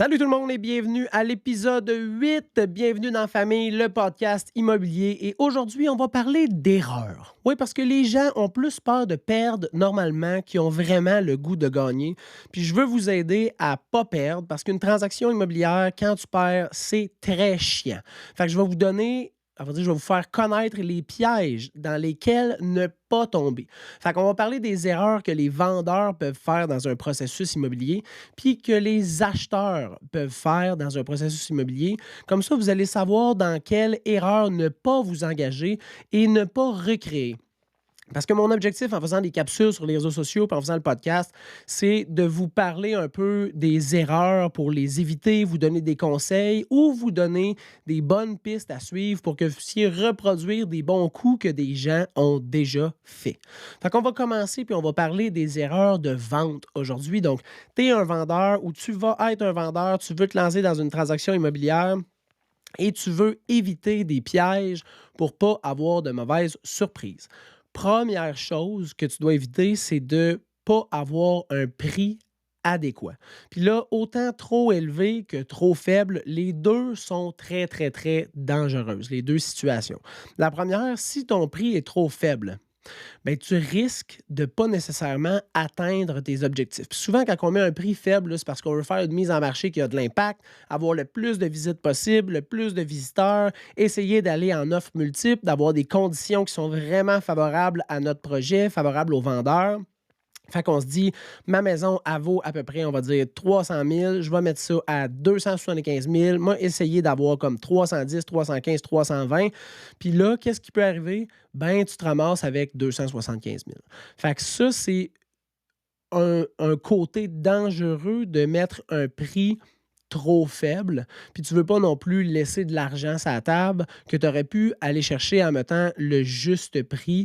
Salut tout le monde et bienvenue à l'épisode 8. Bienvenue dans Famille, le podcast immobilier. Et aujourd'hui, on va parler d'erreurs. Oui, parce que les gens ont plus peur de perdre normalement qu'ils ont vraiment le goût de gagner. Puis je veux vous aider à pas perdre parce qu'une transaction immobilière, quand tu perds, c'est très chiant. Fait que je vais vous donner, je vais vous faire connaître les pièges dans lesquels ne pas tomber. Fait qu'on va parler des erreurs que les vendeurs peuvent faire dans un processus immobilier, puis que les acheteurs peuvent faire dans un processus immobilier. Comme ça, vous allez savoir dans quelle erreur ne pas vous engager et ne pas recréer. Parce que mon objectif en faisant des capsules sur les réseaux sociaux et en faisant le podcast, c'est de vous parler un peu des erreurs pour les éviter, vous donner des conseils ou vous donner des bonnes pistes à suivre pour que vous puissiez reproduire des bons coups que des gens ont déjà faits. Fait qu'on va commencer puis on va parler des erreurs de vente aujourd'hui. Donc, tu es un vendeur ou tu vas être un vendeur, tu veux te lancer dans une transaction immobilière et tu veux éviter des pièges pour ne pas avoir de mauvaises surprises. Première chose que tu dois éviter, c'est de ne pas avoir un prix adéquat. Puis là, autant trop élevé que trop faible, les deux sont très, très, très dangereuses, les deux situations. La première, si ton prix est trop faible, ben, tu risques de ne pas nécessairement atteindre tes objectifs. Puis souvent, quand on met un prix faible, là, c'est parce qu'on veut faire une mise en marché qui a de l'impact, avoir le plus de visites possible, le plus de visiteurs, essayer d'aller en offres multiples, d'avoir des conditions qui sont vraiment favorables à notre projet, favorables aux vendeurs. Fait qu'on se dit, ma maison, elle vaut à peu près, on va dire, 300 000. Je vais mettre ça à 275 000. Moi, essayer d'avoir comme 310, 315, 320. Puis là, qu'est-ce qui peut arriver? Ben, tu te ramasses avec 275 000. Fait que ça, c'est un côté dangereux de mettre un prix trop faible, puis tu veux pas non plus laisser de l'argent sur la table que tu aurais pu aller chercher en mettant le juste prix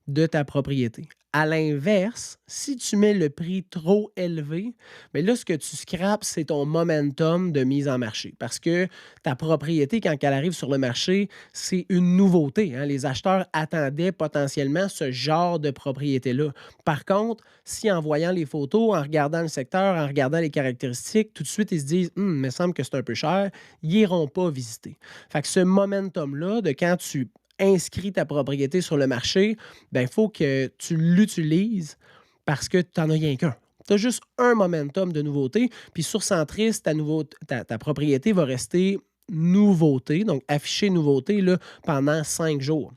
de ta propriété. À l'inverse, si tu mets le prix trop élevé, bien là, ce que tu scrapes, c'est ton momentum de mise en marché. Parce que ta propriété, quand elle arrive sur le marché, c'est une nouveauté, hein. Les acheteurs attendaient potentiellement ce genre de propriété-là. Par contre, si en voyant les photos, en regardant le secteur, en regardant les caractéristiques, tout de suite, ils se disent il me semble que c'est un peu cher, ils n'iront pas visiter. Fait que ce momentum-là, de quand tu inscris ta propriété sur le marché, ben, il faut que tu l'utilises parce que tu n'en as rien qu'un. Tu as juste un momentum de nouveauté, puis sur Centris, ta propriété va rester nouveauté, donc afficher nouveauté là, pendant 5 jours.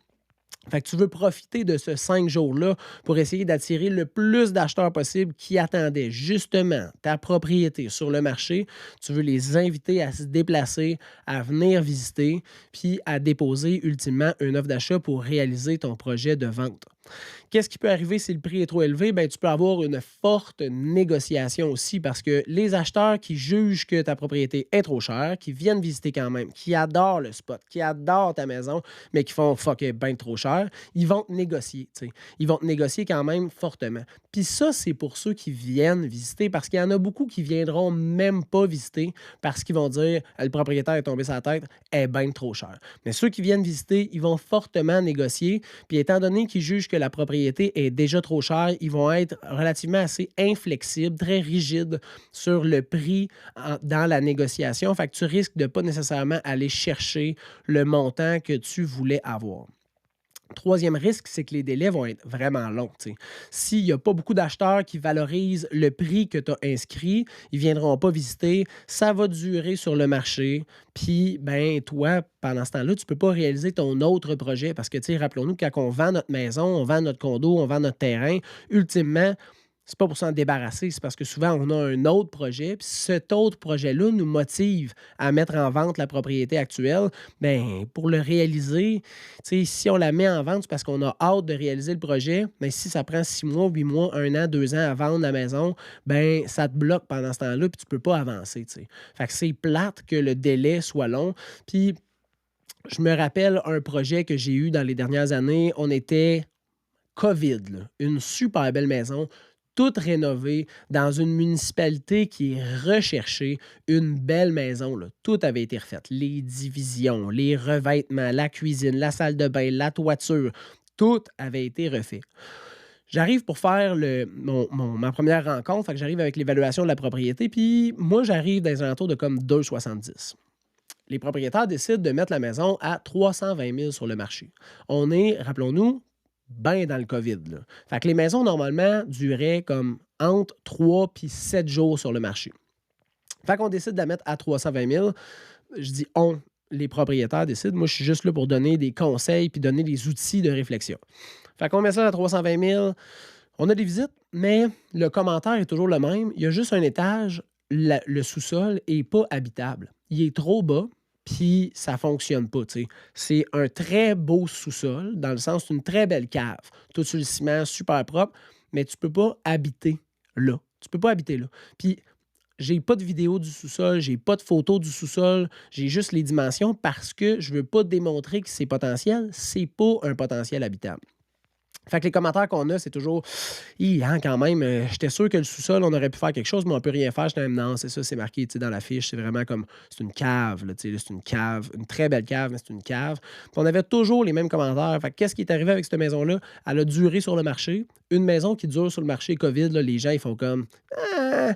Fait que tu veux profiter de ce 5 jours-là pour essayer d'attirer le plus d'acheteurs possible qui attendaient justement ta propriété sur le marché. Tu veux les inviter à se déplacer, à venir visiter, puis à déposer ultimement une offre d'achat pour réaliser ton projet de vente. Qu'est-ce qui peut arriver si le prix est trop élevé? Bien, tu peux avoir une forte négociation aussi parce que les acheteurs qui jugent que ta propriété est trop chère, qui viennent visiter quand même, qui adorent le spot, qui adorent ta maison, mais qui font fuck it, bien trop cher, ils vont te négocier. T'sais. Ils vont te négocier quand même fortement. Puis ça, c'est pour ceux qui viennent visiter parce qu'il y en a beaucoup qui viendront même pas visiter parce qu'ils vont dire le propriétaire est tombé sa tête, est bien trop cher. Mais ceux qui viennent visiter, ils vont fortement négocier. Puis étant donné qu'ils jugent que la propriété est déjà trop chère, ils vont être relativement assez inflexibles, très rigides sur le prix dans la négociation. Fait que tu risques de ne pas nécessairement aller chercher le montant que tu voulais avoir. Troisième risque, c'est que les délais vont être vraiment longs. T'sais. S'il n'y a pas beaucoup d'acheteurs qui valorisent le prix que tu as inscrit, ils ne viendront pas visiter, ça va durer sur le marché. Puis, ben, toi, pendant ce temps-là, tu ne peux pas réaliser ton autre projet parce que, rappelons-nous, quand on vend notre maison, on vend notre condo, on vend notre terrain, ultimement, c'est pas pour s'en débarrasser, c'est parce que souvent, on a un autre projet, puis cet autre projet-là nous motive à mettre en vente la propriété actuelle. Bien, pour le réaliser, si on la met en vente, c'est parce qu'on a hâte de réaliser le projet, mais si ça prend 6 mois, 8 mois, 1 an, 2 ans à vendre la maison, ben ça te bloque pendant ce temps-là, puis tu peux pas avancer. T'sais. Fait que c'est plate que le délai soit long. Puis je me rappelle un projet que j'ai eu dans les dernières années, on était COVID, là, une super belle maison, toute rénovée, dans une municipalité qui est recherchée, une belle maison, là. Tout avait été refait. Les divisions, les revêtements, la cuisine, la salle de bain, la toiture, tout avait été refait. J'arrive pour faire ma première rencontre, fait que j'arrive avec l'évaluation de la propriété, puis moi, j'arrive dans les alentours de comme 2,70. Les propriétaires décident de mettre la maison à 320 000 sur le marché. On est, rappelons-nous, bien dans le COVID, là. Fait que les maisons, normalement, duraient comme entre 3 puis 7 jours sur le marché. Fait qu'on décide de la mettre à 320 000. Je dis on, les propriétaires décident. Moi, je suis juste là pour donner des conseils puis donner des outils de réflexion. Fait qu'on met ça à 320 000. On a des visites, mais le commentaire est toujours le même. Il y a juste un étage. Le sous-sol n'est pas habitable. Il est trop bas, puis ça ne fonctionne pas. T'sais. C'est un très beau sous-sol, dans le sens c'est une très belle cave. Tout sur le ciment, super propre, mais tu ne peux pas habiter là. Tu peux pas habiter là. Puis, j'ai pas de vidéo du sous-sol, j'ai pas de photo du sous-sol, j'ai juste les dimensions parce que je veux pas démontrer que c'est potentiel. C'est pas un potentiel habitable. Fait que les commentaires qu'on a, c'est toujours quand même, j'étais sûr que le sous-sol, on aurait pu faire quelque chose, mais on peut rien faire. J'étais même non, c'est ça, c'est marqué dans la fiche. C'est vraiment comme c'est une cave, là, c'est une cave, une très belle cave, mais c'est une cave. Puis on avait toujours les mêmes commentaires. Fait que qu'est-ce qui est arrivé avec cette maison-là? Elle a duré sur le marché. Une maison qui dure sur le marché COVID, là, les gens, ils font comme Ah,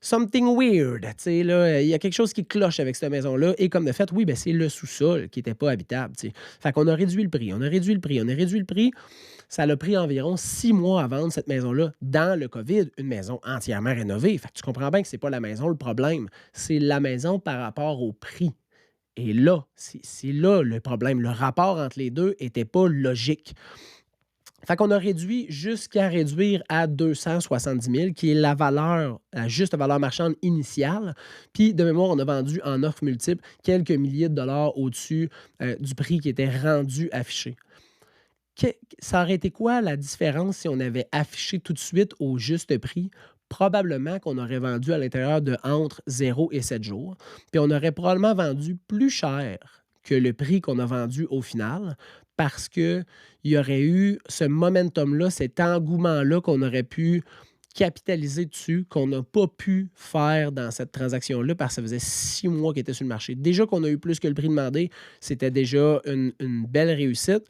something weird. Il y a quelque chose qui cloche avec cette maison-là. Et comme de fait, oui, ben, c'est le sous-sol qui n'était pas habitable. T'sais. Fait qu'on a réduit le prix. On a réduit le prix. On a réduit le prix. Ça l'a pris environ 6 mois à vendre cette maison-là dans le COVID, une maison entièrement rénovée. Fait que tu comprends bien que c'est pas la maison le problème, c'est la maison par rapport au prix. Et là, c'est là le problème. Le rapport entre les deux n'était pas logique. Fait qu'on a réduit jusqu'à réduire à 270 000, qui est la valeur, la juste valeur marchande initiale. Puis, de mémoire, on a vendu en offre multiple quelques milliers de dollars au-dessus du prix qui était rendu affiché. Ça aurait été quoi la différence si on avait affiché tout de suite au juste prix? Probablement qu'on aurait vendu à l'intérieur de entre 0 et 7 jours. Puis on aurait probablement vendu plus cher que le prix qu'on a vendu au final parce qu'il y aurait eu ce momentum-là, cet engouement-là qu'on aurait pu capitaliser dessus, qu'on n'a pas pu faire dans cette transaction-là parce que ça faisait 6 mois qu'il était sur le marché. Déjà qu'on a eu plus que le prix demandé, c'était déjà une belle réussite.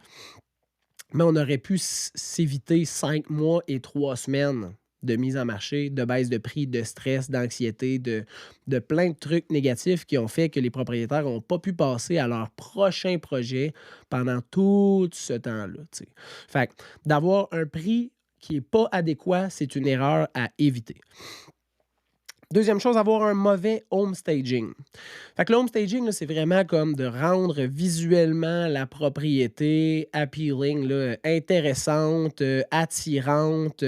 Mais on aurait pu s'éviter 5 mois et 3 semaines de mise en marché, de baisse de prix, de stress, d'anxiété, de plein de trucs négatifs qui ont fait que les propriétaires n'ont pas pu passer à leur prochain projet pendant tout ce temps-là. T'sais. Fait que d'avoir un prix qui n'est pas adéquat, c'est une erreur à éviter. Deuxième chose, avoir un mauvais home staging. Fait que le home staging, là, c'est vraiment comme de rendre visuellement la propriété appealing, là, intéressante, attirante.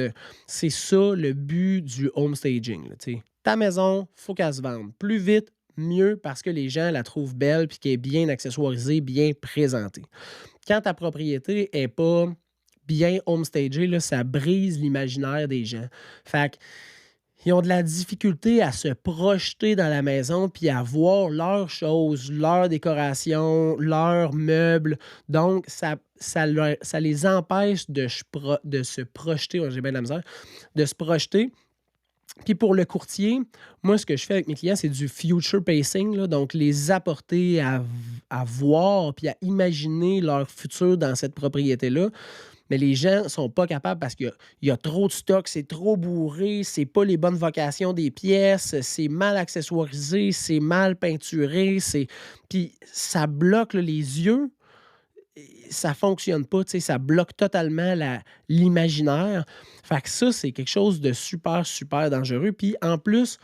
C'est ça le but du home staging. Là, t'sais. Ta maison, il faut qu'elle se vende. Plus vite, mieux parce que les gens la trouvent belle et qu'elle est bien accessoirisée, bien présentée. Quand ta propriété n'est pas bien home stagée, là, ça brise l'imaginaire des gens. Fait que ils ont de la difficulté à se projeter dans la maison puis à voir leurs choses, leurs décorations, leurs meubles. Donc, ça les empêche de se projeter. J'ai bien de la misère. De se projeter. Puis pour le courtier, moi, ce que je fais avec mes clients, c'est du future pacing. Là, donc, les apporter à voir puis à imaginer leur futur dans cette propriété-là. Mais les gens ne sont pas capables parce qu'il y a trop de stock, c'est trop bourré, c'est pas les bonnes vocations des pièces, c'est mal accessoirisé, c'est mal peinturé, puis ça bloque là, les yeux, ça fonctionne pas, ça bloque totalement l'imaginaire. Fait que ça, c'est quelque chose de super, super dangereux. Puis en plus,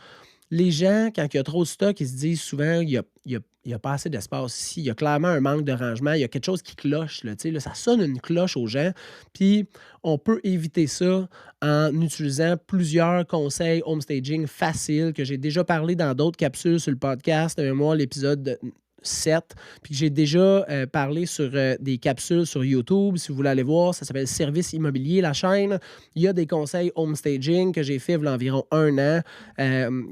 les gens, quand il y a trop de stock, ils se disent souvent il y a pas assez d'espace ici. Il y a clairement un manque de rangement. Il y a quelque chose qui cloche. Là, ça sonne une cloche aux gens. Puis, on peut éviter ça en utilisant plusieurs conseils home staging faciles que j'ai déjà parlé dans d'autres capsules sur le podcast. Moi, l'épisode 7. Puis j'ai déjà parlé sur des capsules sur YouTube. Si vous voulez aller voir, ça s'appelle Service Immobilier, la chaîne. Il y a des conseils home staging que j'ai fait il y a environ 1 an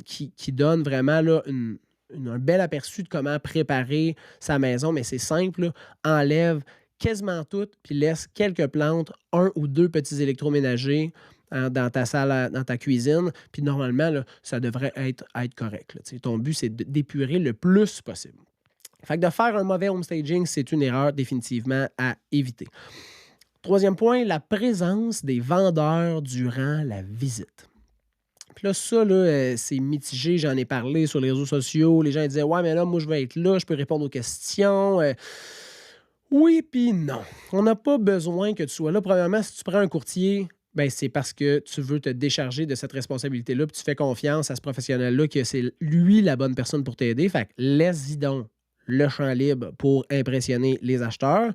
qui donnent vraiment là, un bel aperçu de comment préparer sa maison. Mais c'est simple. Là. Enlève quasiment tout puis laisse quelques plantes, 1 ou 2 petits électroménagers dans ta salle, dans ta cuisine. Puis normalement, là, ça devrait être correct. Là. Ton but, c'est d'épurer le plus possible. Fait que de faire un mauvais home staging, c'est une erreur définitivement à éviter. Troisième point, la présence des vendeurs durant la visite. Puis là, ça, là, c'est mitigé. J'en ai parlé sur les réseaux sociaux. Les gens disaient: «Ouais, mais là, moi, je vais être là, je peux répondre aux questions. Oui, puis non. On n'a pas besoin que tu sois là. Premièrement, si tu prends un courtier, ben, c'est parce que tu veux te décharger de cette responsabilité-là, puis tu fais confiance à ce professionnel-là que c'est lui la bonne personne pour t'aider. Fait que laisse-y donc le champ libre pour impressionner les acheteurs.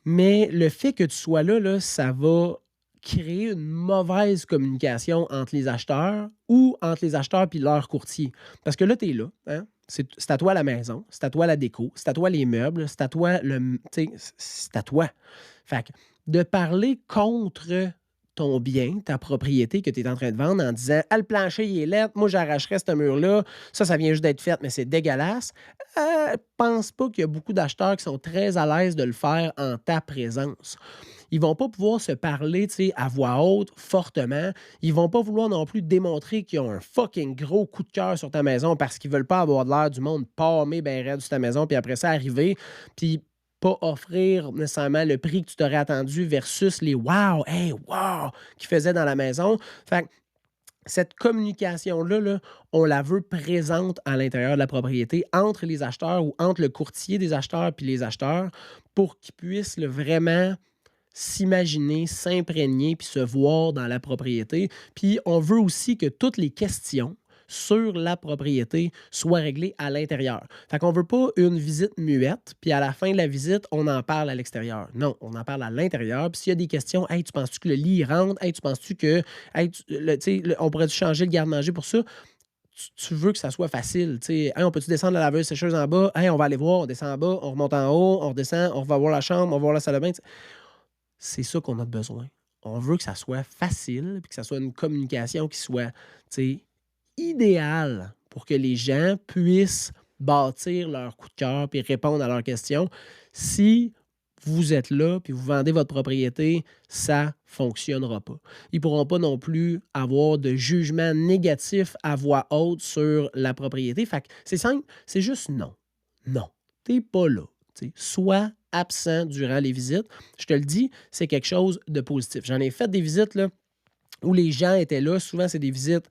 Mais le fait que tu sois là, ça va créer une mauvaise communication entre les acheteurs ou entre les acheteurs puis leur courtier. Parce que là, tu es là, hein? C'est à toi la maison, c'est à toi la déco, c'est à toi les meubles, c'est à toi le. Tu sais, c'est à toi. Fait que de parler contre ton bien, ta propriété que tu es en train de vendre en disant: «Ah, le plancher, il est laid, moi, j'arracherais ce mur-là, ça vient juste d'être fait, mais c'est dégueulasse». Pense pas qu'il y a beaucoup d'acheteurs qui sont très à l'aise de le faire en ta présence. Ils vont pas pouvoir se parler, tu sais, à voix haute, fortement. Ils vont pas vouloir non plus démontrer qu'ils ont un fucking gros coup de cœur sur ta maison parce qu'ils veulent pas avoir de l'air du monde pâmé ben raide sur ta maison, puis après ça arriver, puis pas offrir nécessairement le prix que tu t'aurais attendu versus les «wow, hey, wow» qu'ils faisaient dans la maison. Fait que cette communication-là, là, on la veut présente à l'intérieur de la propriété entre les acheteurs ou entre le courtier des acheteurs puis les acheteurs pour qu'ils puissent là, vraiment s'imaginer, s'imprégner puis se voir dans la propriété. Puis on veut aussi que toutes les questions sur la propriété soient réglées à l'intérieur. Fait qu'on veut pas une visite muette, puis à la fin de la visite, on en parle à l'extérieur. Non, on en parle à l'intérieur. Puis s'il y a des questions, hey, tu penses-tu que le lit il rentre? Hey, tu penses-tu que hey, on pourrait changer le garde-manger pour ça? Tu veux que ça soit facile. Tu sais, hey, on peut-tu descendre la laveuse sécheuse en bas? Hey, on va aller voir, on descend en bas, on remonte en haut, on redescend, on va voir la chambre, on va voir la salle de bain. C'est ça qu'on a besoin. On veut que ça soit facile, puis que ça soit une communication qui soit, tu sais, idéale pour que les gens puissent bâtir leur coup de cœur puis répondre à leurs questions. Si vous êtes là puis vous vendez votre propriété, ça ne fonctionnera pas. Ils ne pourront pas non plus avoir de jugement négatif à voix haute sur la propriété. Fait que c'est simple, c'est juste non. Non, tu n'es pas là. Tu sais, sois absent durant les visites. Je te le dis, c'est quelque chose de positif. J'en ai fait des visites là, où les gens étaient là. Souvent, c'est des visites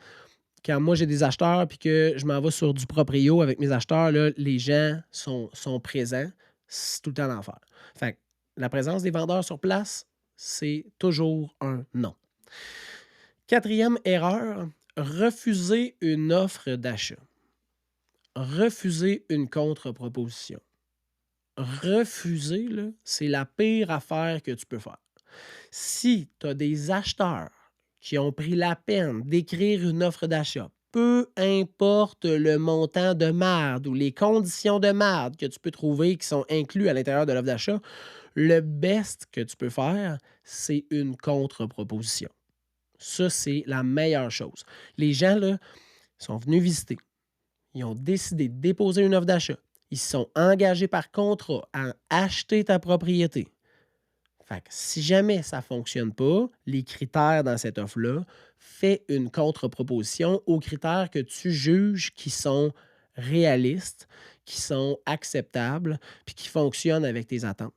quand moi j'ai des acheteurs puis que je m'en vais sur du proprio avec mes acheteurs, là, les gens sont présents. C'est tout le temps l'enfer. Fait que la présence des vendeurs sur place, c'est toujours un non. Quatrième erreur, refuser une offre d'achat. Refuser une contre-proposition. Refuser, là, c'est la pire affaire que tu peux faire. Si tu as des acheteurs qui ont pris la peine d'écrire une offre d'achat, peu importe le montant de marde ou les conditions de marde que tu peux trouver qui sont inclus à l'intérieur de l'offre d'achat, le best que tu peux faire, c'est une contre-proposition. Ça, c'est la meilleure chose. Les gens, là, sont venus visiter. Ils ont décidé de déposer une offre d'achat. Ils se sont engagés par contrat à acheter ta propriété. Fait que si jamais ça ne fonctionne pas, les critères dans cette offre-là, fais une contre-proposition aux critères que tu juges qui sont réalistes, qui sont acceptables, puis qui fonctionnent avec tes attentes.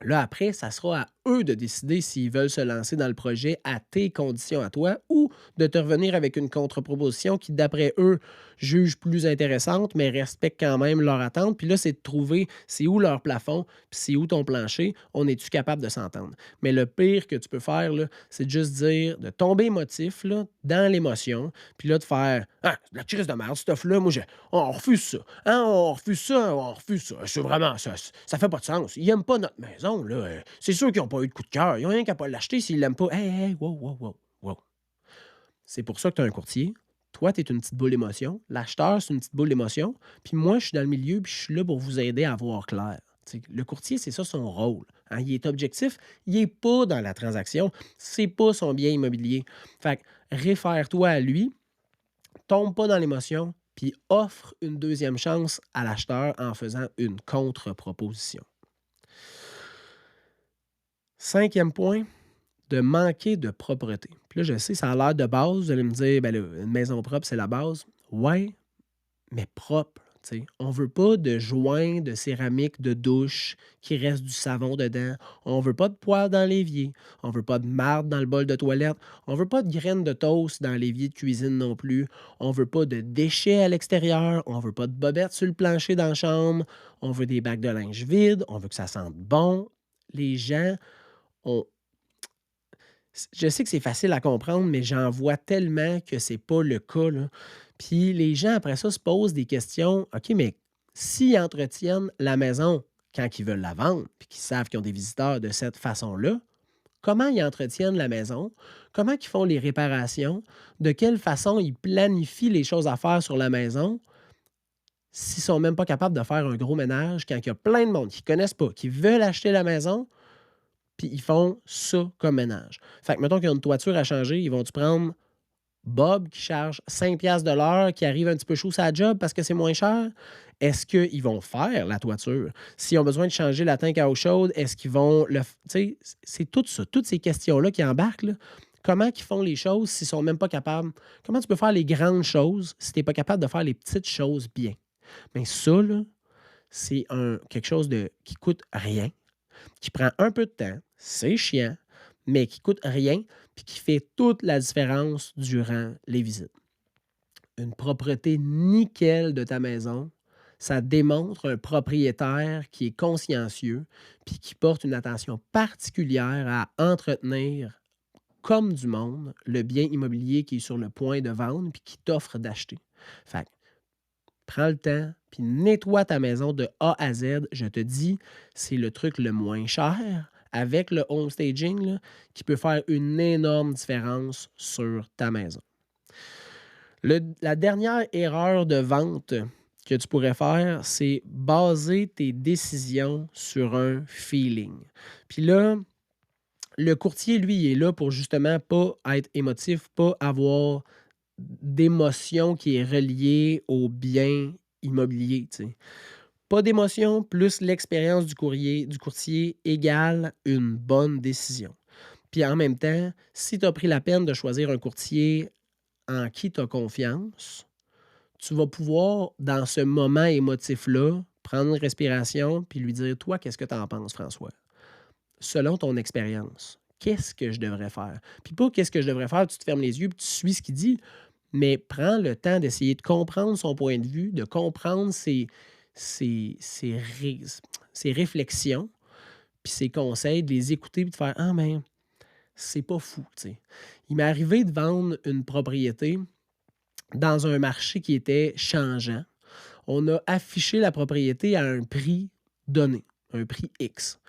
Là, après, ça sera à eux de décider s'ils veulent se lancer dans le projet à tes conditions à toi ou de te revenir avec une contre-proposition qui, d'après eux, juge plus intéressante, mais respecte quand même leur attente. Puis là, c'est de trouver c'est où leur plafond, puis c'est où ton plancher. On est-tu capable de s'entendre? Mais le pire que tu peux faire, là, c'est de juste dire, de tomber émotif là, dans l'émotion, puis là, de faire ah, la crise de merde, cette offre-là, moi, on refuse ça. Hein, on refuse ça, on refuse ça. C'est vraiment, ça fait pas de sens. Ils n'aiment pas notre maison, là. C'est sûr qu'ils n'ont pas eu de coup de cœur. Ils n'ont rien qu'à pas l'acheter s'ils l'aiment pas. Hey, hey, wow, wow, wow, wow. C'est pour ça que tu as un courtier. Toi, tu es une petite boule d'émotion. L'acheteur, c'est une petite boule d'émotion. Puis moi, je suis dans le milieu, puis je suis là pour vous aider à voir clair. T'sais, le courtier, c'est ça son rôle. Hein. Il est objectif. Il n'est pas dans la transaction. C'est pas son bien immobilier. Fait que réfère-toi à lui. Tombe pas dans l'émotion, puis offre une deuxième chance à l'acheteur en faisant une contre-proposition. Cinquième point, de manquer de propreté. Puis là, je sais, ça a l'air de base. Vous allez me dire, ben là, une maison propre, c'est la base. Ouais, mais propre. Tu sais. On veut pas de joints de céramique de douche qui reste du savon dedans. On veut pas de poêle dans l'évier. On veut pas de marde dans le bol de toilette. On veut pas de graines de toast dans l'évier de cuisine non plus. On veut pas de déchets à l'extérieur. On veut pas de bobettes sur le plancher dans la chambre. On veut des bacs de linge vides. On veut que ça sente bon. Les gens ont je sais que c'est facile à comprendre, mais j'en vois tellement que c'est pas le cas, là. Puis les gens, après ça, se posent des questions. OK, mais s'ils entretiennent la maison quand ils veulent la vendre, puis qu'ils savent qu'ils ont des visiteurs de cette façon-là, comment ils entretiennent la maison? Comment ils font les réparations? De quelle façon ils planifient les choses à faire sur la maison s'ils sont même pas capables de faire un gros ménage quand il y a plein de monde qui ne connaissent pas, qui veulent acheter la maison, puis ils font ça comme ménage. Fait que mettons qu'il y a une toiture à changer, ils vont-tu prendre Bob qui charge 5 piastres de l'heure, qui arrive un petit peu chaud sa job parce que c'est moins cher? Est-ce qu'ils vont faire la toiture? S'ils ont besoin de changer la tank à eau chaude, est-ce qu'ils vont le f tu sais, c'est tout ça, toutes ces questions-là qui embarquent, là. Comment qu'ils font les choses s'ils sont même pas capables? Comment tu peux faire les grandes choses si tu es pas capable de faire les petites choses bien? Mais ça, là, c'est quelque chose de qui coûte rien, qui prend un peu de temps, c'est chiant, mais qui coûte rien, puis qui fait toute la différence durant les visites. Une propreté nickel de ta maison, ça démontre un propriétaire qui est consciencieux, puis qui porte une attention particulière à entretenir comme du monde le bien immobilier qui est sur le point de vendre, puis qui t'offre d'acheter. Fait que prends le temps, puis nettoie ta maison de A à Z. Je te dis, c'est le truc le moins cher avec le home staging là, qui peut faire une énorme différence sur ta maison. La dernière erreur de vente que tu pourrais faire, c'est baser tes décisions sur un feeling. Puis là, le courtier, lui, il est là pour justement pas être émotif, pas avoir d'émotion qui est reliée au bien immobilier, tu sais. Pas d'émotion plus l'expérience du courtier égale une bonne décision. Puis en même temps, si tu as pris la peine de choisir un courtier en qui tu as confiance, tu vas pouvoir, dans ce moment émotif-là, prendre une respiration puis lui dire: «Toi, qu'est-ce que tu en penses, François? Selon ton expérience, qu'est-ce que je devrais faire?» Puis pas «Qu'est-ce que je devrais faire?» Tu te fermes les yeux puis tu suis ce qu'il dit, mais prends le temps d'essayer de comprendre son point de vue, de comprendre ses ses réflexions, puis ses conseils, de les écouter puis de faire: «Ah ben, c'est pas fou», tu sais. Il m'est arrivé de vendre une propriété dans un marché qui était changeant. On a affiché la propriété à un prix donné, un prix X.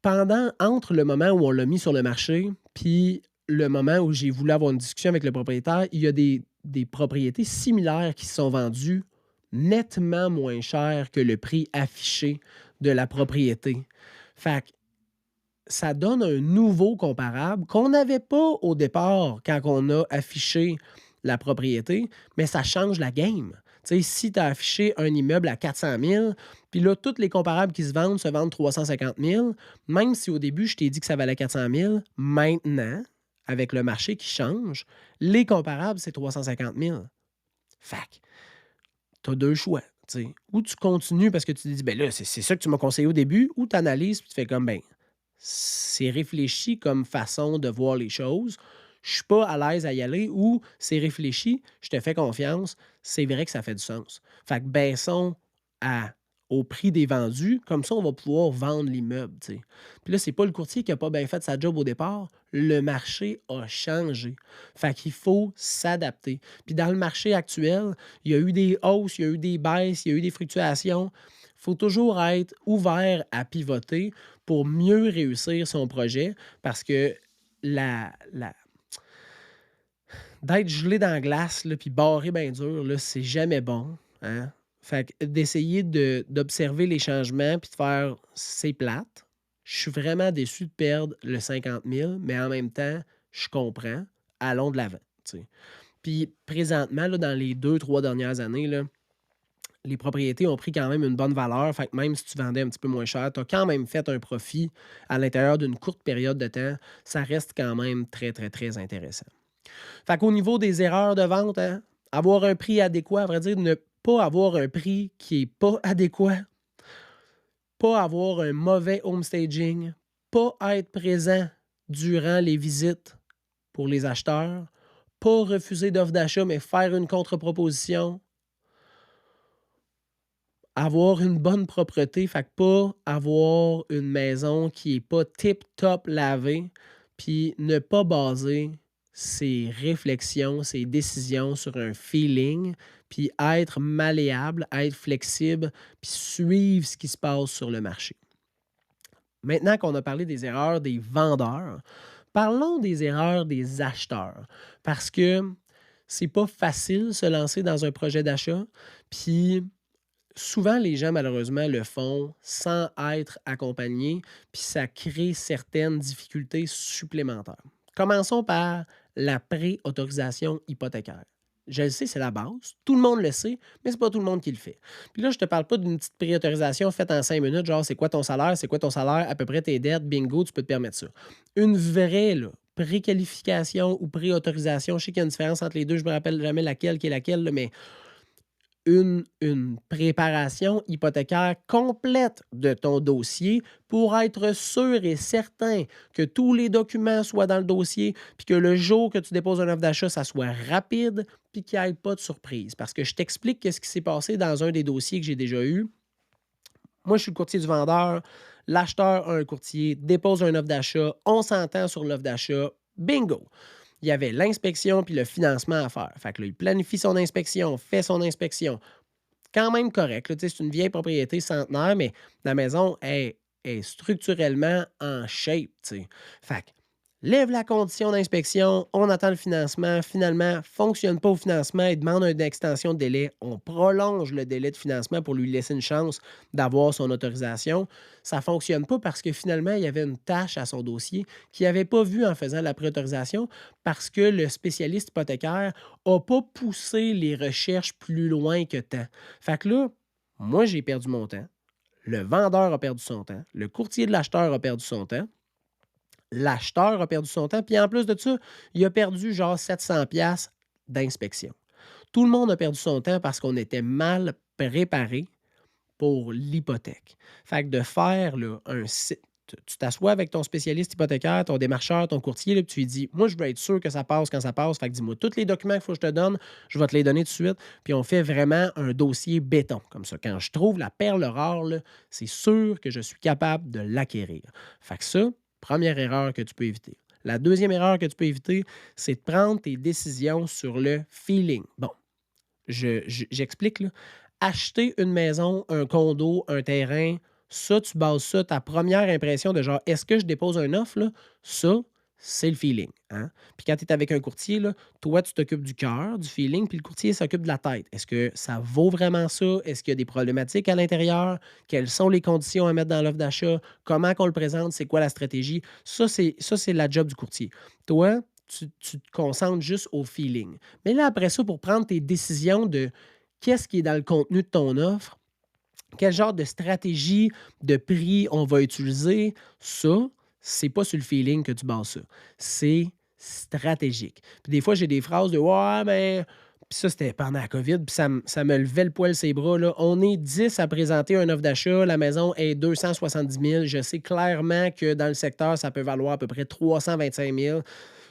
Entre le moment où on l'a mis sur le marché, puis le moment où j'ai voulu avoir une discussion avec le propriétaire, il y a des propriétés similaires qui se sont vendues nettement moins cher que le prix affiché de la propriété. Fait que ça donne un nouveau comparable qu'on n'avait pas au départ quand on a affiché la propriété, mais ça change la game. Tu sais, si tu as affiché un immeuble à 400 000, puis là, tous les comparables qui se vendent 350 000, même si au début, je t'ai dit que ça valait 400 000, maintenant, avec le marché qui change, les comparables, c'est 350 000. Fac, tu as deux choix. Tu sais. Ou tu continues parce que tu te dis, ben là, c'est ça que tu m'as conseillé au début, ou tu analyses et tu fais comme, ben, c'est réfléchi comme façon de voir les choses. Je suis pas à l'aise à y aller ou c'est réfléchi, je te fais confiance, c'est vrai que ça fait du sens. Fait que baissons à au prix des vendus, comme ça, on va pouvoir vendre l'immeuble, tu sais. Puis là, c'est pas le courtier qui a pas bien fait sa job au départ, le marché a changé. Fait qu'il faut s'adapter. Puis dans le marché actuel, il y a eu des hausses, il y a eu des baisses, il y a eu des fluctuations. Il faut toujours être ouvert à pivoter pour mieux réussir son projet parce que la d'être gelé dans la glace là, puis barré bien dur, là, c'est jamais bon, hein. Fait que d'essayer d'observer les changements puis de faire: «C'est plate, je suis vraiment déçu de perdre le 50 000, mais en même temps, je comprends, allons de l'avant», tu sais. Puis présentement, là, dans les 2 3 dernières années, là, les propriétés ont pris quand même une bonne valeur. Fait que même si tu vendais un petit peu moins cher, tu as quand même fait un profit à l'intérieur d'une courte période de temps. Ça reste quand même très, très, très intéressant. Fait qu'au niveau des erreurs de vente, hein, avoir un prix adéquat, à vrai dire, ne pas avoir un prix qui est pas adéquat, pas avoir un mauvais home staging, pas être présent durant les visites pour les acheteurs, pas refuser d'offre d'achat, mais faire une contre-proposition, avoir une bonne propreté, fait que pas avoir une maison qui est pas tip-top lavée, puis ne pas baser ses réflexions, ses décisions sur un feeling, puis être malléable, être flexible, puis suivre ce qui se passe sur le marché. Maintenant qu'on a parlé des erreurs des vendeurs, parlons des erreurs des acheteurs. Parce que c'est pas facile de se lancer dans un projet d'achat. Puis souvent, les gens, malheureusement, le font sans être accompagnés, puis ça crée certaines difficultés supplémentaires. Commençons par la pré-autorisation hypothécaire. Je le sais, c'est la base. Tout le monde le sait, mais c'est pas tout le monde qui le fait. Puis là, je te parle pas d'une petite pré-autorisation faite en 5 minutes, genre c'est quoi ton salaire, c'est quoi ton salaire, à peu près tes dettes, bingo, tu peux te permettre ça. Une vraie, là, préqualification ou pré-autorisation, je sais qu'il y a une différence entre les deux, je me rappelle jamais laquelle qui est laquelle, là, mais une préparation hypothécaire complète de ton dossier pour être sûr et certain que tous les documents soient dans le dossier, puis que le jour que tu déposes une offre d'achat, ça soit rapide, puis qu'il n'y ait pas de surprise. Parce que je t'explique ce qui s'est passé dans un des dossiers que j'ai déjà eu. Moi, je suis le courtier du vendeur. L'acheteur a un courtier, dépose une offre d'achat, on s'entend sur l'offre d'achat, bingo! Il y avait l'inspection puis le financement à faire. Fait que là, il planifie son inspection, fait son inspection. Quand même correct. Là, c'est une vieille propriété centenaire, mais la maison est structurellement en shape. T'sais. Fait que lève la condition d'inspection, on attend le financement. Finalement, ne fonctionne pas au financement, il demande une extension de délai. On prolonge le délai de financement pour lui laisser une chance d'avoir son autorisation. Ça ne fonctionne pas parce que finalement, il y avait une tâche à son dossier qu'il n'avait pas vue en faisant la préautorisation parce que le spécialiste hypothécaire n'a pas poussé les recherches plus loin que tant. Fait que là, moi, j'ai perdu mon temps. Le vendeur a perdu son temps. Le courtier de l'acheteur a perdu son temps. L'acheteur a perdu son temps. Puis en plus de ça, il a perdu genre 700 pièces d'inspection. Tout le monde a perdu son temps parce qu'on était mal préparé pour l'hypothèque. Fait que de faire là, un site, tu t'assois avec ton spécialiste hypothécaire, ton démarcheur, ton courtier, là, puis tu lui dis, moi, je veux être sûr que ça passe quand ça passe. Fait que dis-moi tous les documents qu'il faut que je te donne, je vais te les donner tout de suite. Puis on fait vraiment un dossier béton. Comme ça, quand je trouve la perle rare, là, c'est sûr que je suis capable de l'acquérir. Fait que ça, première erreur que tu peux éviter. La deuxième erreur que tu peux éviter, c'est de prendre tes décisions sur le feeling. Bon, j'explique, là. Acheter une maison, un condo, un terrain, ça, tu bases ça, ta première impression de genre, est-ce que je dépose un offre, là? Ça, c'est le feeling. Hein? Puis quand tu es avec un courtier, là, toi, tu t'occupes du cœur, du feeling, puis le courtier s'occupe de la tête. Est-ce que ça vaut vraiment ça? Est-ce qu'il y a des problématiques à l'intérieur? Quelles sont les conditions à mettre dans l'offre d'achat? Comment qu'on le présente? C'est quoi la stratégie? Ça, c'est la job du courtier. Toi, tu te concentres juste au feeling. Mais là, après ça, pour prendre tes décisions de qu'est-ce qui est dans le contenu de ton offre, quel genre de stratégie de prix on va utiliser, ça, c'est pas sur le feeling que tu bases ça. C'est stratégique. Puis des fois, j'ai des phrases de ouais, mais. Puis ça, c'était pendant la COVID, puis ça me levait le poil ses bras. Là. On est 10 à présenter une offre d'achat. La maison est 270 000. Je sais clairement que dans le secteur, ça peut valoir à peu près 325 000.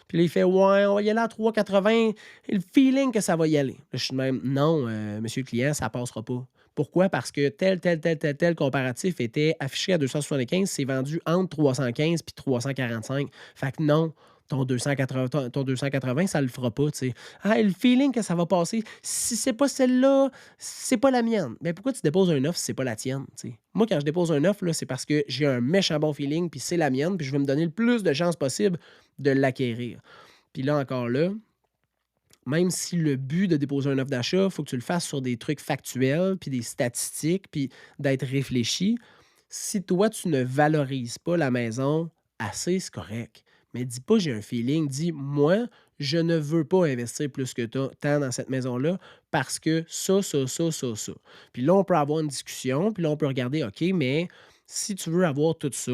Puis là, il fait ouais, on va y aller à 3,80. Et le feeling que ça va y aller. Là, je suis de même non, monsieur le client, ça passera pas. Pourquoi? Parce que tel comparatif était affiché à 275, c'est vendu entre 315 et 345. Fait que non, ton 280 ça le fera pas, tu sais. Ah, le feeling que ça va passer, si c'est pas celle-là, c'est pas la mienne. Mais pourquoi tu déposes un offre si c'est pas la tienne, tu sais? Moi, quand je dépose un offre, là, c'est parce que j'ai un méchant bon feeling, puis c'est la mienne, puis je vais me donner le plus de chances possible de l'acquérir. Puis là, encore là, même si le but de déposer une offre d'achat, il faut que tu le fasses sur des trucs factuels, puis des statistiques, puis d'être réfléchi. Si toi, tu ne valorises pas la maison assez, c'est correct. Mais dis pas j'ai un feeling. Dis moi, je ne veux pas investir plus que tant dans cette maison-là parce que ça. Puis là, on peut avoir une discussion, puis là, on peut regarder, OK, mais si tu veux avoir tout ça,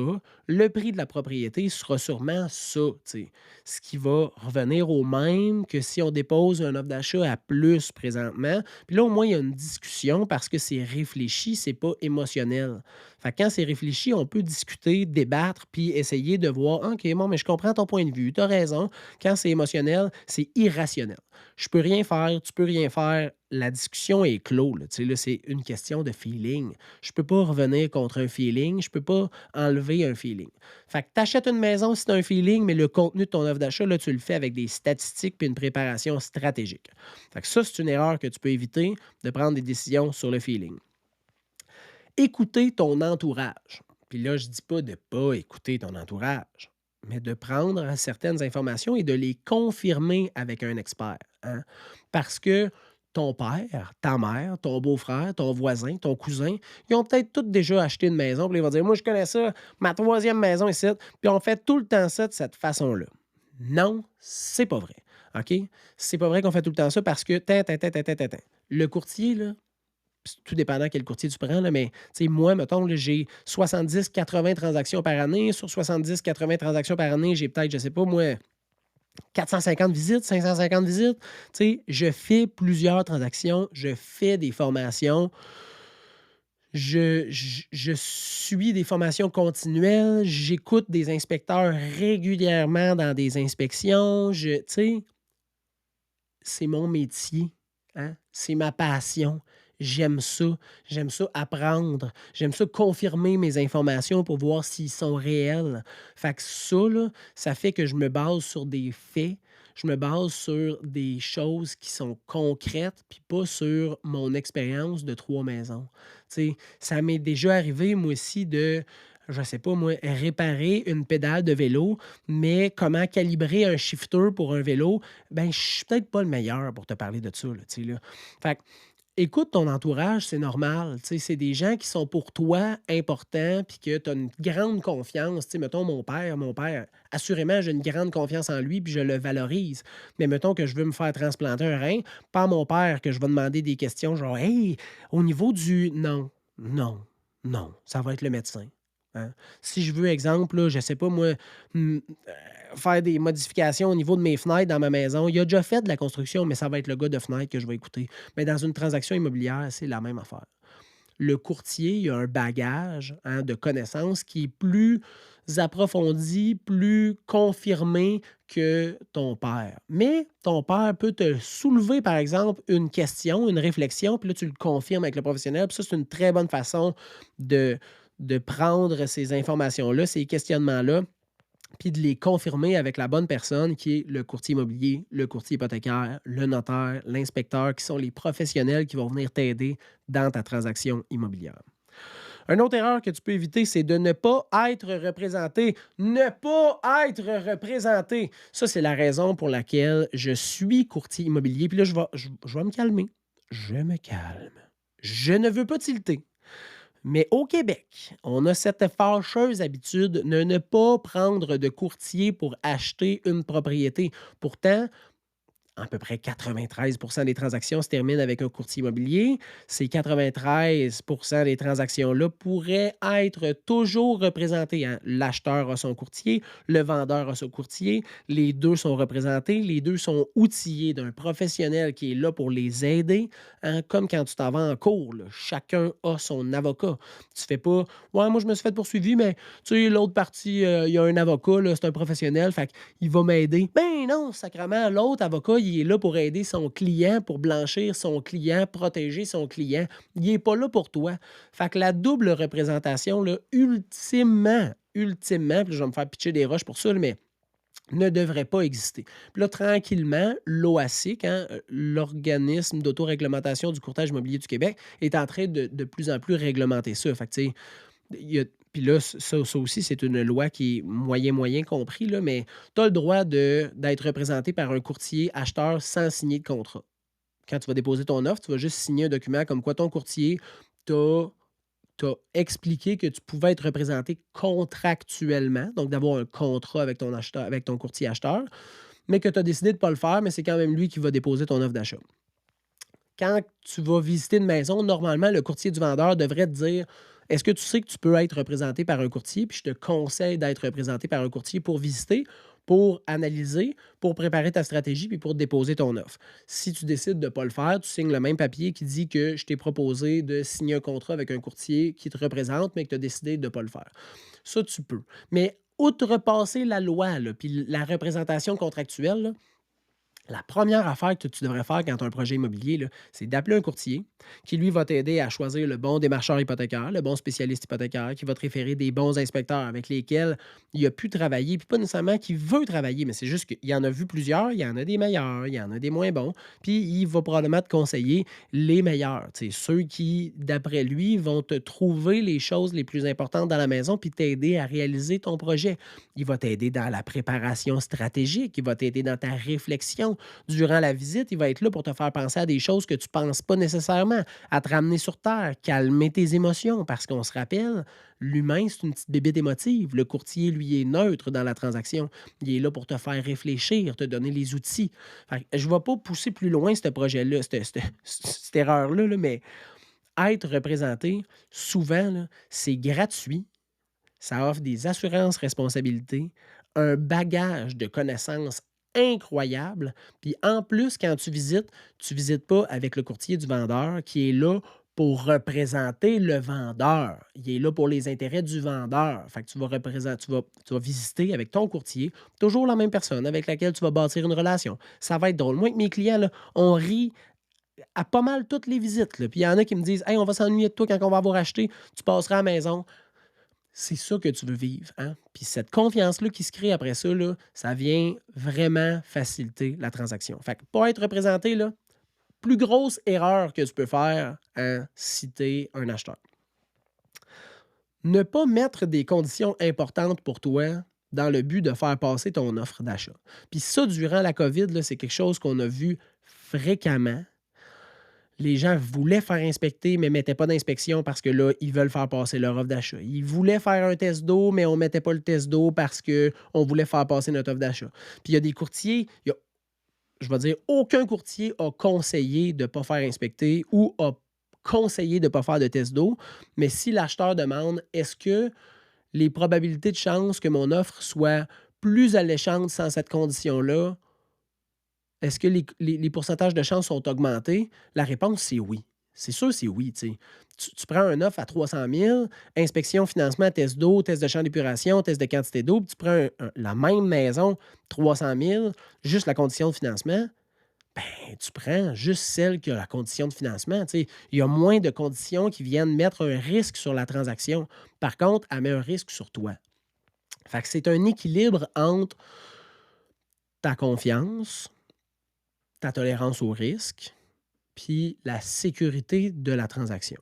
le prix de la propriété sera sûrement ça, tu sais. Ce qui va revenir au même que si on dépose une offre d'achat à plus présentement. Puis là, au moins, il y a une discussion parce que c'est réfléchi, c'est pas émotionnel. Fait que quand c'est réfléchi, on peut discuter, débattre, puis essayer de voir, OK, bon, mais je comprends ton point de vue, tu as raison. Quand c'est émotionnel, c'est irrationnel. Je peux rien faire, tu peux rien faire. La discussion est clos, là. Tu sais, là, c'est une question de feeling. Je peux pas revenir contre un feeling, je peux pas enlever un feeling. Fait que tu achètes une maison si tu as un feeling, mais le contenu de ton offre d'achat, là, tu le fais avec des statistiques puis une préparation stratégique. Fait que ça, c'est une erreur que tu peux éviter de prendre des décisions sur le feeling. Écouter ton entourage. Puis là, je dis pas de pas écouter ton entourage, mais de prendre certaines informations et de les confirmer avec un expert, hein. Parce que ton père, ta mère, ton beau-frère, ton voisin, ton cousin, ils ont peut-être tous déjà acheté une maison, puis ils vont dire: «Moi, je connais ça, ma troisième maison ici, puis on fait tout le temps ça de cette façon-là». Non, c'est pas vrai, OK? C'est pas vrai qu'on fait tout le temps ça parce que le courtier, là, tout dépendant quel courtier tu prends, là, mais tu sais, moi, mettons, là, j'ai 70-80 transactions par année. Sur 70-80 transactions par année, j'ai peut-être, je sais pas moi, 450 visites, 550 visites. Tu sais, je fais plusieurs transactions, je fais des formations, je suis des formations continuelles, j'écoute des inspecteurs régulièrement dans des inspections. Tu sais, c'est mon métier, hein, c'est ma passion. J'aime ça. J'aime ça apprendre. J'aime ça confirmer mes informations pour voir s'ils sont réels. Fait que ça, là, ça fait que je me base sur des faits. Je me base sur des choses qui sont concrètes, puis pas sur mon expérience de 3 maisons. Tu sais, ça m'est déjà arrivé, moi aussi, de, je sais pas moi, réparer une pédale de vélo, mais comment calibrer un shifter pour un vélo, ben, je suis peut-être pas le meilleur pour te parler de ça, là, tu sais, là. Fait que écoute ton entourage, c'est normal, tu sais, c'est des gens qui sont pour toi importants puis que tu as une grande confiance. Tu sais, mettons mon père, assurément, j'ai une grande confiance en lui puis je le valorise. Mais mettons que je veux me faire transplanter un rein, pas à mon père que je vais demander des questions genre: «Hey, au niveau du» non, non, non, ça va être le médecin, hein. Si je veux exemple, là, je sais pas moi, faire des modifications au niveau de mes fenêtres dans ma maison, il a déjà fait de la construction, mais ça va être le gars de fenêtre que je vais écouter. Mais dans une transaction immobilière, c'est la même affaire. Le courtier, il a un bagage, hein, de connaissances qui est plus approfondi, plus confirmé que ton père. Mais ton père peut te soulever, par exemple, une question, une réflexion, puis là, tu le confirmes avec le professionnel. Puis ça, c'est une très bonne façon de, de prendre ces informations-là, ces questionnements-là, puis de les confirmer avec la bonne personne qui est le courtier immobilier, le courtier hypothécaire, le notaire, l'inspecteur, qui sont les professionnels qui vont venir t'aider dans ta transaction immobilière. Une autre erreur que tu peux éviter, c'est de ne pas être représenté. Ne pas être représenté. Ça, c'est la raison pour laquelle je suis courtier immobilier. Puis là, je vais me calmer. Je me calme. Je ne veux pas tilter. Mais au Québec, on a cette fâcheuse habitude de ne pas prendre de courtier pour acheter une propriété. Pourtant, à peu près 93 des transactions se terminent avec un courtier immobilier. Ces 93 des transactions-là pourraient être toujours représentées, hein. L'acheteur a son courtier, le vendeur a son courtier, les 2 sont représentés, les 2 sont outillés d'un professionnel qui est là pour les aider, hein. Comme quand tu t'en vas en cours, là, chacun a son avocat. Tu fais pas: «Ouais, moi je me suis fait poursuivi, mais tu sais, l'autre partie, il y a un avocat, là, c'est un professionnel, fait il va m'aider». Ben non, sacrément, l'autre avocat, il est là pour aider son client, pour blanchir son client, protéger son client. Il est pas là pour toi. Fait que la double représentation, là, ultimement, puis là, je vais me faire pitcher des roches pour ça, là, mais ne devrait pas exister. Puis là, tranquillement, l'OASIC, hein, l'Organisme d'autoréglementation du courtage immobilier du Québec, est en train de plus en plus réglementer ça. Fait que, tu sais, il y a puis là, ça aussi, c'est une loi qui est moyen compris, là, mais tu as le droit d'être représenté par un courtier acheteur sans signer de contrat. Quand tu vas déposer ton offre, tu vas juste signer un document comme quoi ton courtier t'a expliqué que tu pouvais être représenté contractuellement, donc d'avoir un contrat avec ton acheteur avec ton courtier acheteur, mais que tu as décidé de ne pas le faire, mais c'est quand même lui qui va déposer ton offre d'achat. Quand tu vas visiter une maison, normalement, le courtier du vendeur devrait te dire: Est-ce que tu sais que tu peux être représenté par un courtier? Puis je te conseille d'être représenté par un courtier pour visiter, pour analyser, pour préparer ta stratégie, puis pour déposer ton offre. Si tu décides de ne pas le faire, tu signes le même papier qui dit que je t'ai proposé de signer un contrat avec un courtier qui te représente, mais que tu as décidé de ne pas le faire. Ça, tu peux. Mais outrepasser la loi, là, puis la représentation contractuelle, là, la première affaire que tu devrais faire quand tu as un projet immobilier, là, c'est d'appeler un courtier qui, lui, va t'aider à choisir le bon démarcheur hypothécaire, le bon spécialiste hypothécaire, qui va te référer des bons inspecteurs avec lesquels il a pu travailler, puis pas nécessairement qu'il veut travailler, mais c'est juste qu'il en a vu plusieurs, il y en a des meilleurs, il y en a des moins bons, puis il va probablement te conseiller les meilleurs, tu sais, ceux qui, d'après lui, vont te trouver les choses les plus importantes dans la maison, puis t'aider à réaliser ton projet. Il va t'aider dans la préparation stratégique, il va t'aider dans ta réflexion, durant la visite, il va être là pour te faire penser à des choses que tu ne penses pas nécessairement, à te ramener sur terre, calmer tes émotions, parce qu'on se rappelle, l'humain, c'est une petite bébête émotive. Le courtier, lui, est neutre dans la transaction. Il est là pour te faire réfléchir, te donner les outils. Fait que je ne vais pas pousser plus loin ce projet-là, cette erreur-là, là, mais être représenté, souvent, là, c'est gratuit. Ça offre des assurances responsabilités, un bagage de connaissances incroyable. Puis en plus, quand tu visites pas avec le courtier du vendeur qui est là pour représenter le vendeur. Il est là pour les intérêts du vendeur. Fait que tu vas représenter, tu vas visiter avec ton courtier, toujours la même personne avec laquelle tu vas bâtir une relation. Ça va être drôle. Moi, avec mes clients, là, on rit à pas mal toutes les visites, là. Puis il y en a qui me disent: Hey, on va s'ennuyer de toi quand on va avoir acheté, tu passeras à la maison. C'est ça que tu veux vivre, hein? Puis cette confiance-là qui se crée après ça, là, ça vient vraiment faciliter la transaction. Fait que pour être représenté, là, plus grosse erreur que tu peux faire, hein, si tu es un acheteur. Ne pas mettre des conditions importantes pour toi dans le but de faire passer ton offre d'achat. Puis ça, durant la COVID, là, c'est quelque chose qu'on a vu fréquemment. Les gens voulaient faire inspecter, mais ne mettaient pas d'inspection parce que là, ils veulent faire passer leur offre d'achat. Ils voulaient faire un test d'eau, mais on ne mettait pas le test d'eau parce qu'on voulait faire passer notre offre d'achat. Puis il y a des courtiers, je vais dire, aucun courtier a conseillé de ne pas faire inspecter ou a conseillé de ne pas faire de test d'eau. Mais si l'acheteur demande, est-ce que les probabilités de chance que mon offre soit plus alléchante sans cette condition-là, est-ce que les pourcentages de chance sont augmentés? La réponse, c'est oui. C'est sûr, c'est oui, tu sais. Tu prends un offre à 300 000, inspection, financement, test d'eau, test de champ d'épuration, test de quantité d'eau, puis tu prends la même maison, 300 000, juste la condition de financement, ben, tu prends juste celle qui a la condition de financement, tu sais. Il y a moins de conditions qui viennent mettre un risque sur la transaction. Par contre, elle met un risque sur toi. Fait que c'est un équilibre entre ta confiance, ta tolérance au risque, puis la sécurité de la transaction.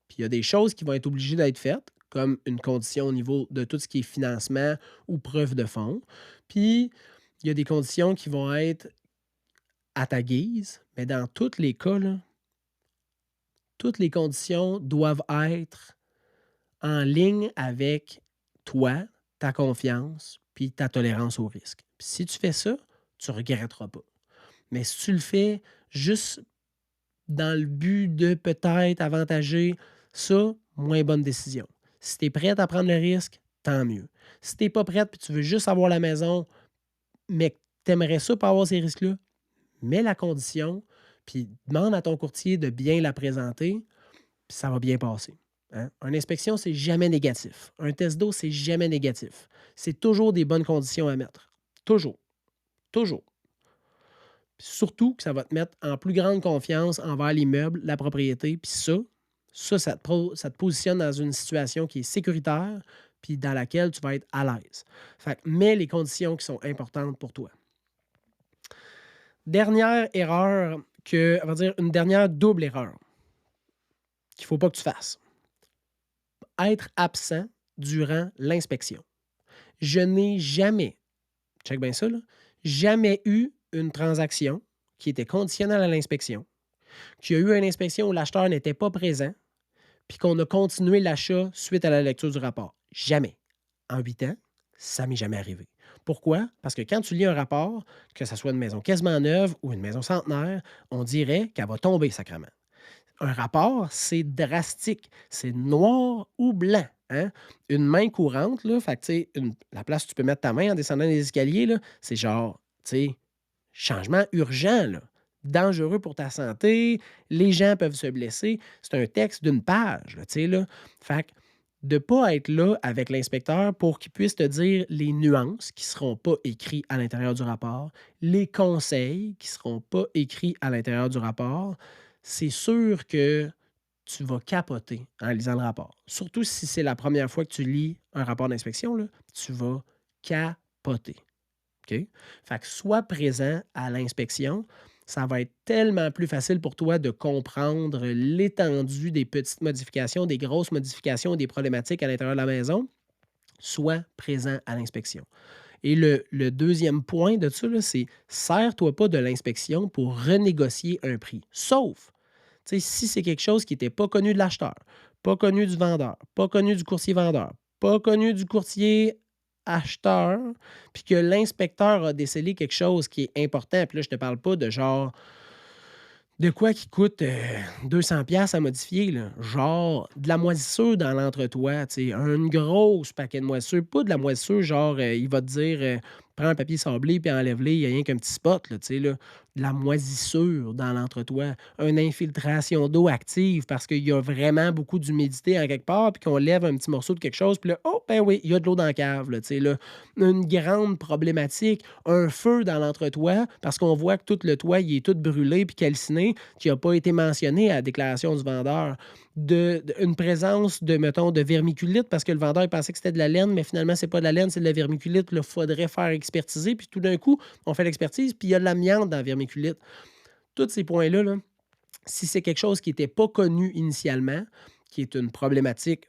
Puis il y a des choses qui vont être obligées d'être faites, comme une condition au niveau de tout ce qui est financement ou preuve de fonds. Puis il y a des conditions qui vont être à ta guise, mais dans tous les cas, là, toutes les conditions doivent être en ligne avec toi, ta confiance, puis ta tolérance au risque. Puis si tu fais ça, tu ne regretteras pas. Mais si tu le fais juste dans le but de peut-être avantager ça, moins bonne décision. Si tu es prête à prendre le risque, tant mieux. Si tu n'es pas prête et tu veux juste avoir la maison, mais que tu aimerais ça pour avoir ces risques-là, mets la condition, puis demande à ton courtier de bien la présenter, puis ça va bien passer. Hein? Une inspection, c'est jamais négatif. Un test d'eau, c'est jamais négatif. C'est toujours des bonnes conditions à mettre. Toujours. Toujours. Puis surtout que ça va te mettre en plus grande confiance envers l'immeuble, la propriété, puis ça te positionne dans une situation qui est sécuritaire, puis dans laquelle tu vas être à l'aise. Fait que mets les conditions qui sont importantes pour toi. Dernière erreur on va dire une dernière double erreur qu'il ne faut pas que tu fasses. Être absent durant l'inspection. Je n'ai jamais, check bien ça, là, jamais eu une transaction qui était conditionnelle à l'inspection, qu'il y a eu une inspection où l'acheteur n'était pas présent, puis qu'on a continué l'achat suite à la lecture du rapport. Jamais. En 8 ans, ça m'est jamais arrivé. Pourquoi? Parce que quand tu lis un rapport, que ce soit une maison quasiment neuve ou une maison centenaire, on dirait qu'elle va tomber sacrément. Un rapport, c'est drastique. C'est noir ou blanc, hein? Une main courante, là, fait que, tu sais, la place où tu peux mettre ta main en descendant les escaliers, là, c'est genre, tu sais, changement urgent, là. Dangereux pour ta santé, les gens peuvent se blesser. C'est un texte d'une page, là, tu sais, là. Fait que de ne pas être là avec l'inspecteur pour qu'il puisse te dire les nuances qui ne seront pas écrits à l'intérieur du rapport, les conseils qui ne seront pas écrits à l'intérieur du rapport, c'est sûr que tu vas capoter en lisant le rapport. Surtout si c'est la première fois que tu lis un rapport d'inspection, là, tu vas capoter. OK? Fait que sois présent à l'inspection. Ça va être tellement plus facile pour toi de comprendre l'étendue des petites modifications, des grosses modifications, des problématiques à l'intérieur de la maison. Sois présent à l'inspection. Et le deuxième point de ça, là, c'est sers-toi pas de l'inspection pour renégocier un prix. Sauf, tu sais, si c'est quelque chose qui n'était pas connu de l'acheteur, pas connu du vendeur, pas connu du courtier vendeur, pas connu du courtier acheteur, puis que l'inspecteur a décelé quelque chose qui est important, puis là, je te parle pas de genre de quoi qui coûte, 200 pièces à modifier, là. Genre de la moisissure dans l'entretoit, tu sais, une grosse paquet de moisissure, pas de la moisissure genre, il va te dire, «Prends un papier sablé puis enlève-les, il y a rien qu'un petit spot», là, tu sais, là. De la moisissure dans l'entretoit, une infiltration d'eau active parce qu'il y a vraiment beaucoup d'humidité en quelque part, puis qu'on lève un petit morceau de quelque chose, puis là, oh, ben oui, il y a de l'eau dans la cave, là, tu sais, là. Une grande problématique, un feu dans l'entretoit parce qu'on voit que tout le toit, il est tout brûlé puis calciné, qui n'a pas été mentionné à la déclaration du vendeur. Une présence de, mettons, de vermiculite parce que le vendeur il pensait que c'était de la laine, mais finalement, c'est pas de la laine, c'est de la vermiculite. Il faudrait faire expertiser. Puis tout d'un coup, on fait l'expertise, puis il y a de l'amiante dans la vermiculite. Tous ces points-là, là, si c'est quelque chose qui n'était pas connu initialement, qui est une problématique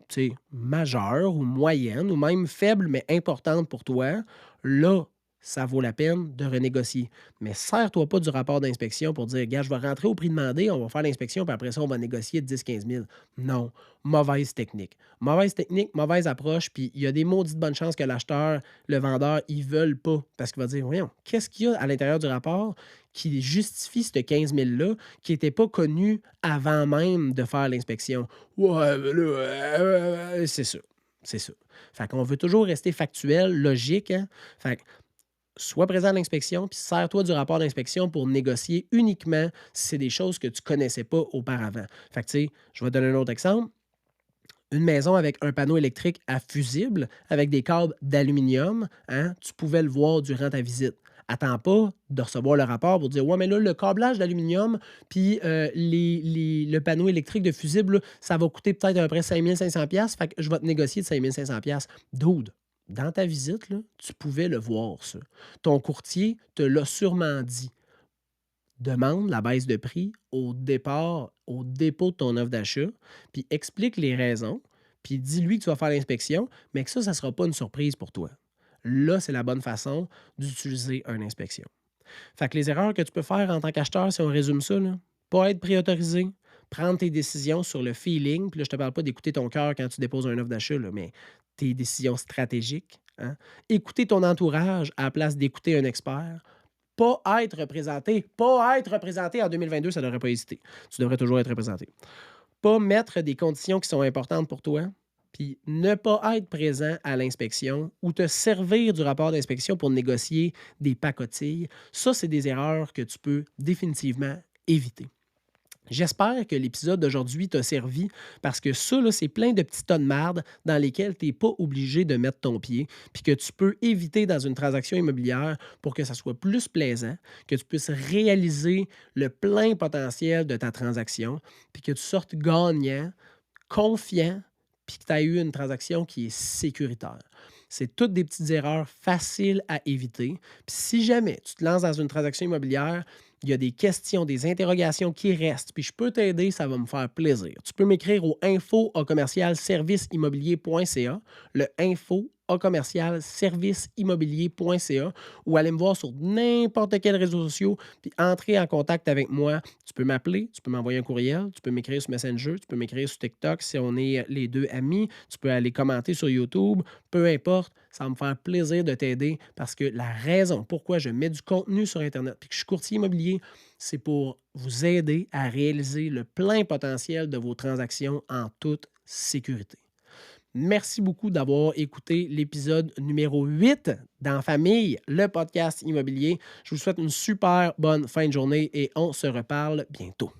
tu sais, majeure ou moyenne ou même faible mais importante pour toi, là, ça vaut la peine de renégocier. Mais sers-toi pas du rapport d'inspection pour dire, gars, je vais rentrer au prix demandé, on va faire l'inspection, puis après ça, on va négocier 10 000 à 15 000. Non, mauvaise technique. Mauvaise technique, mauvaise approche, puis il y a des maudites bonnes chances que l'acheteur, le vendeur, ils veulent pas. Parce qu'il va dire, voyons, qu'est-ce qu'il y a à l'intérieur du rapport qui justifie ce 15 000-là qui n'était pas connu avant même de faire l'inspection? Ouais, mais là, c'est ça. C'est ça. Fait qu'on veut toujours rester factuel, logique, hein? Fait que sois présent à l'inspection, puis sers-toi du rapport d'inspection pour négocier uniquement si c'est des choses que tu ne connaissais pas auparavant. Fait que, tu sais, je vais te donner un autre exemple. Une maison avec un panneau électrique à fusible, avec des câbles d'aluminium, hein, tu pouvais le voir durant ta visite. Attends pas de recevoir le rapport pour dire, ouais, mais là, le câblage d'aluminium, puis le panneau électrique de fusible, là, ça va coûter peut-être à peu près 5 500 pièces, fait que je vais te négocier de 5 500 pièces. Dude, dans ta visite, là, tu pouvais le voir, ça. Ton courtier te l'a sûrement dit. Demande la baisse de prix au départ, au dépôt de ton offre d'achat, puis explique les raisons, puis dis-lui que tu vas faire l'inspection, mais que ça ne sera pas une surprise pour toi. Là, c'est la bonne façon d'utiliser une inspection. Fait que les erreurs que tu peux faire en tant qu'acheteur, si on résume ça, là, pas être préautorisé, prendre tes décisions sur le feeling, puis là, je te parle pas d'écouter ton cœur quand tu déposes un offre d'achat, là, mais tes décisions stratégiques, hein. Écouter ton entourage à la place d'écouter un expert, pas être représenté en 2022, ça ne devrait pas hésiter. Tu devrais toujours être représenté. Pas mettre des conditions qui sont importantes pour toi, puis ne pas être présent à l'inspection ou te servir du rapport d'inspection pour négocier des pacotilles. Ça, c'est des erreurs que tu peux définitivement éviter. J'espère que l'épisode d'aujourd'hui t'a servi parce que ça, là, c'est plein de petits tas de marde dans lesquels tu n'es pas obligé de mettre ton pied, puis que tu peux éviter dans une transaction immobilière pour que ça soit plus plaisant, que tu puisses réaliser le plein potentiel de ta transaction, puis que tu sortes gagnant, confiant, puis que tu as eu une transaction qui est sécuritaire. C'est toutes des petites erreurs faciles à éviter. Puis si jamais tu te lances dans une transaction immobilière, il y a des questions, des interrogations qui restent, puis je peux t'aider, ça va me faire plaisir. Tu peux m'écrire au info@commercialserviceimmobilier.ca, le info serviceimmobilier.ca ou allez me voir sur n'importe quel réseau social puis entrez en contact avec moi. Tu peux m'appeler, tu peux m'envoyer un courriel, tu peux m'écrire sur Messenger, tu peux m'écrire sur TikTok si on est les 2 amis, tu peux aller commenter sur YouTube, peu importe, ça va me faire plaisir de t'aider parce que la raison pourquoi je mets du contenu sur internet puis que je suis courtier immobilier, c'est pour vous aider à réaliser le plein potentiel de vos transactions en toute sécurité. Merci beaucoup d'avoir écouté l'épisode numéro 8 d'En famille, le podcast immobilier. Je vous souhaite une super bonne fin de journée et on se reparle bientôt.